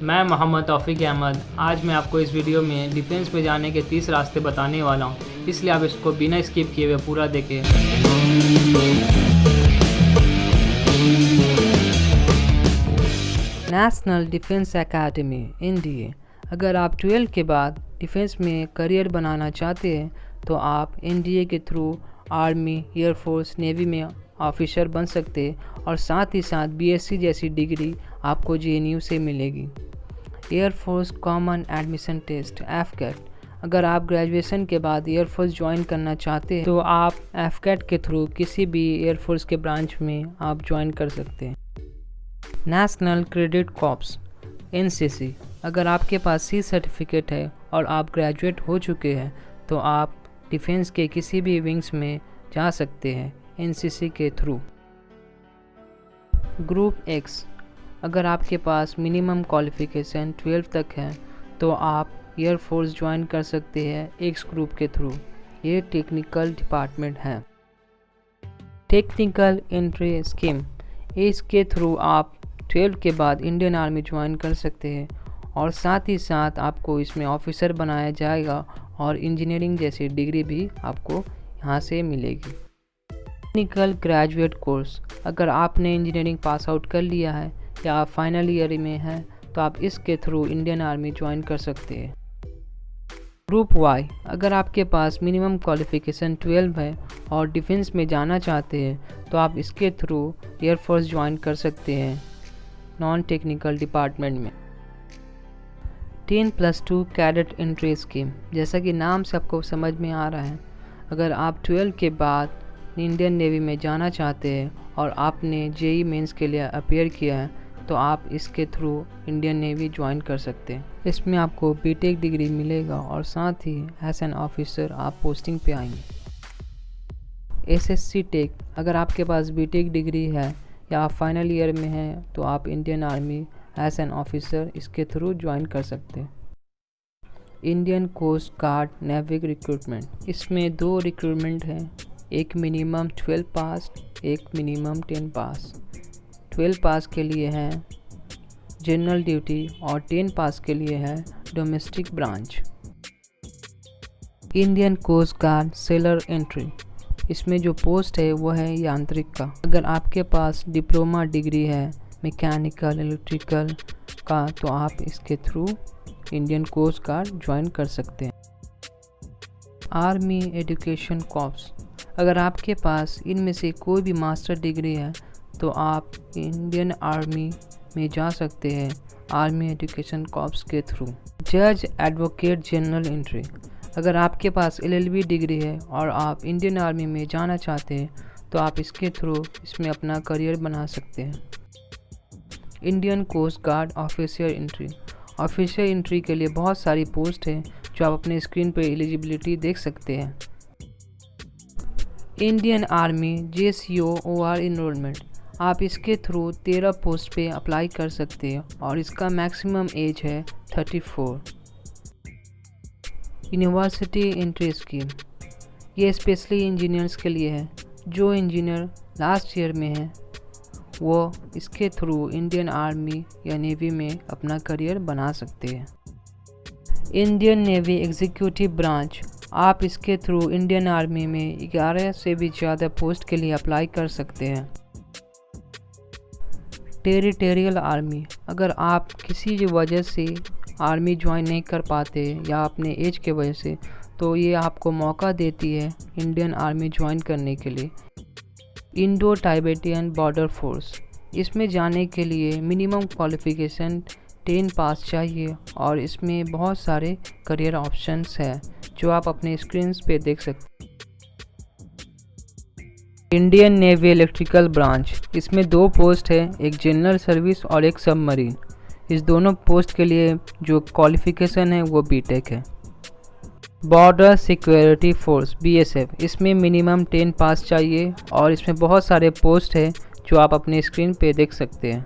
मैं मोहम्मद तौफीक अहमद। आज मैं आपको इस वीडियो में डिफेंस में जाने के 30 रास्ते बताने वाला हूँ, इसलिए आप इसको बिना स्किप किए हुए पूरा देखें। National defence academy NDA. अगर आप 12 के बाद डिफेंस में करियर बनाना चाहते हैं तो आप एनडीए के थ्रू आर्मी, एयरफोर्स, नेवी में ऑफिसर बन सकते हैं और साथ ही साथ बीएससी जैसी डिग्री आपको जेएनयू से मिलेगी। Air force common admission test AFCAT. अगर आप ग्रेजुएशन के बाद एयरफोर्स ज्वाइन करना चाहते हैं तो आप एफकेट के थ्रू किसी भी एयरफोर्स के ब्रांच में आप ज्वाइन कर सकते हैं। National credit corps NCC. अगर आपके पास सी सर्टिफिकेट है और आप ग्रेजुएट हो चुके हैं तो आप डिफेंस के किसी भी विंग्स में जा सकते हैं एनसीसी के थ्रू। Group x. अगर आपके पास मिनिमम क्वालिफिकेशन 12 तक है तो आप एयरफोर्स ज्वाइन कर सकते हैं एक्स ग्रुप के थ्रू। ये टेक्निकल डिपार्टमेंट है। Technical entry scheme. इसके थ्रू आप 12 के बाद इंडियन आर्मी ज्वाइन कर सकते हैं और साथ ही साथ आपको इसमें ऑफिसर बनाया जाएगा और इंजीनियरिंग जैसी डिग्री भी आपको यहाँ से मिलेगी। Technical graduate course. अगर आपने इंजीनियरिंग पास आउट कर लिया है या आप फाइनल ईयर में हैं तो आप इसके थ्रू इंडियन आर्मी ज्वाइन कर सकते हैं। Group Y. अगर आपके पास मिनिमम क्वालिफिकेशन 12 है और डिफेंस में जाना चाहते हैं तो आप इसके थ्रू एयरफोर्स ज्वाइन कर सकते हैं नॉन टेक्निकल डिपार्टमेंट में। 10+2 कैडेट एंट्री स्कीम। जैसा कि नाम से आपको समझ में आ रहा है, अगर आप 12 के बाद इंडियन नेवी में जाना चाहते हैं और आपने जेई मेंस के लिए अपेयर किया है तो आप इसके थ्रू इंडियन नेवी ज्वाइन कर सकते हैं। इसमें आपको बीटेक डिग्री मिलेगा और साथ ही एज एन ऑफिसर आप पोस्टिंग पे आएंगे। SSC tech. अगर आपके पास बीटेक डिग्री है या आप फाइनल ईयर में हैं तो आप Indian army as an officer इसके थ्रू ज्वाइन कर सकते हैं। Indian coast guard Navik recruitment. इसमें 2 रिक्रूटमेंट हैं, एक मिनिमम 12 पास, एक मिनिमम 10 पास। 12 पास के लिए है जनरल ड्यूटी और 10 पास के लिए है domestic branch. Indian coast guard sailor entry. इसमें जो पोस्ट है वो है यांत्रिक का। अगर आपके पास डिप्लोमा डिग्री है मैकेनिकल इलेक्ट्रिकल का तो आप इसके through Indian coast guard join कर सकते हैं। Army education corps. अगर आपके पास इनमें से कोई भी मास्टर डिग्री है तो आप इंडियन आर्मी में जा सकते हैं आर्मी एजुकेशन कॉर्प्स के थ्रू। जज एडवोकेट जनरल एंट्री। अगर आपके पास एलएलबी डिग्री है और आप इंडियन आर्मी में जाना चाहते हैं तो आप इसके थ्रू इसमें अपना करियर बना सकते हैं। Indian coast guard officer entry. Officer entry के लिए बहुत सारी पोस्ट हैं जो आप अपने स्क्रीन पर एलिजिबिलिटी देख सकते हैं। Indian army JCOOR enrolment. आप इसके थ्रू 13 पोस्ट पे अप्लाई कर सकते हैं और इसका मैक्सिमम एज है 34। University entry scheme. ये स्पेशली इंजीनियर्स के लिए है। जो इंजीनियर लास्ट ईयर में है वो इसके थ्रू इंडियन आर्मी या नेवी में अपना करियर बना सकते हैं। Indian navy executive branch. आप इसके थ्रू इंडियन आर्मी में 11 से भी ज़्यादा पोस्ट के लिए अप्लाई कर सकते हैं। Territorial army. अगर आप किसी भी वजह से आर्मी ज्वाइन नहीं कर पाते या अपने एज के वजह से तो ये आपको मौका देती है इंडियन आर्मी ज्वाइन करने के लिए। Indo Tibetan border force. इसमें जाने के लिए मिनिमम क्वालिफिकेशन 10 पास चाहिए और इसमें बहुत सारे करियर ऑप्शंस हैं जो आप अपने स्क्रीन पे देख सकते हैं। Indian navy electrical branch. इसमें 2 पोस्ट है, एक जनरल सर्विस और एक सबमरीन। इस दोनों पोस्ट के लिए जो क्वालिफिकेशन है वो बीटेक है। Border security force BSF। इसमें मिनिमम 10 पास चाहिए और इसमें बहुत सारे पोस्ट है जो आप अपने स्क्रीन पे देख सकते हैं।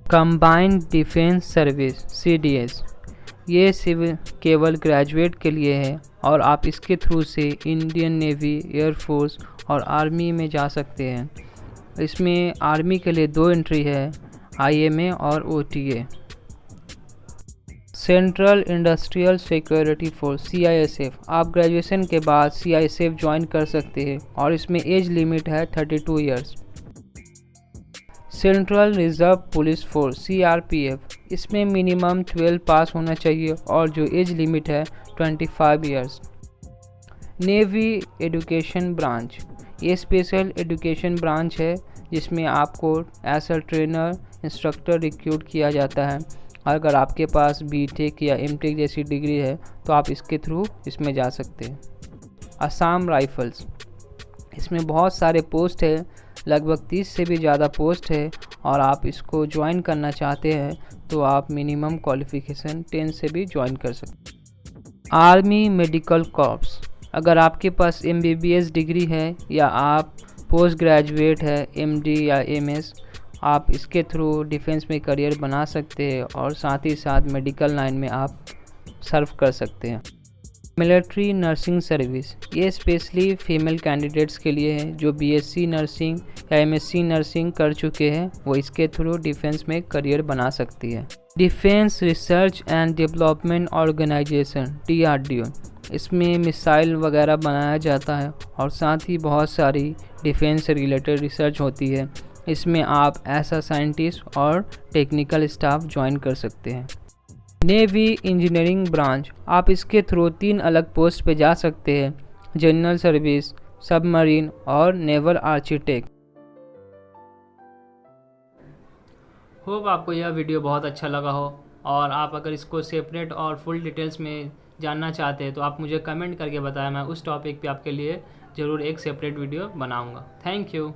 Combined defence service CDS। ये सिविल केवल ग्रेजुएट के लिए है और आप इसके थ्रू से इंडियन नेवी, एयरफोर्स और आर्मी में जा सकते हैं। इसमें आर्मी के लिए 2 एंट्री है, IMA और OTA। Central industrial security force CISF, आप ग्रेजुएशन के बाद CISF ज्वाइन कर सकते हैं और इसमें एज लिमिट है 32 years. Central reserve police force CRPF, इसमें मिनिमम 12 पास होना चाहिए और जो एज लिमिट है 25 इयर्स। नेवी एजुकेशन ब्रांच, ये स्पेशल एजुकेशन ब्रांच है जिसमें आपको as a trainer instructor recruit किया जाता है। अगर आपके पास BTech या MTech जैसी डिग्री है तो आप इसके थ्रू इसमें जा सकते हैं। असम राइफल्स, इसमें बहुत सारे पोस्ट है, लगभग 30 से भी ज़्यादा पोस्ट है और आप इसको ज्वाइन करना चाहते हैं तो आप मिनिमम क्वालिफ़िकेशन 10 से भी ज्वाइन कर सकते हैं। आर्मी मेडिकल कॉर्प्स, अगर आपके पास MBBS डिग्री है या आप पोस्ट ग्रेजुएट है MD या MS, आप इसके थ्रू डिफेंस में करियर बना सकते हैं और साथ ही साथ मेडिकल लाइन में आप सर्व कर सकते हैं। मिलिट्री नर्सिंग सर्विस, ये स्पेशली फीमेल कैंडिडेट्स के लिए है जो BSc नर्सिंग या MSc नर्सिंग कर चुके हैं, वो इसके थ्रू डिफेंस में करियर बना सकती है। Defence research and development organisation DRDO, इसमें मिसाइल वगैरह बनाया जाता है और साथ ही बहुत सारी डिफेंस से रिलेटेड रिसर्च होती है। इसमें आप ऐसा साइंटिस्ट और टेक्निकल स्टाफ ज्वाइन कर सकते हैं। नेवी इंजीनियरिंग ब्रांच, आप इसके थ्रू 3 अलग पोस्ट पे जा सकते हैं, जनरल सर्विस, सबमरीन और नेवल आर्किटेक्ट। होप आपको यह वीडियो बहुत अच्छा लगा हो और आप अगर इसको सेपरेट और फुल डिटेल्स में जानना चाहते हैं तो आप मुझे कमेंट करके बताएं, मैं उस टॉपिक पे आपके लिए ज़रूर एक सेपरेट वीडियो बनाऊंगा। Thank you.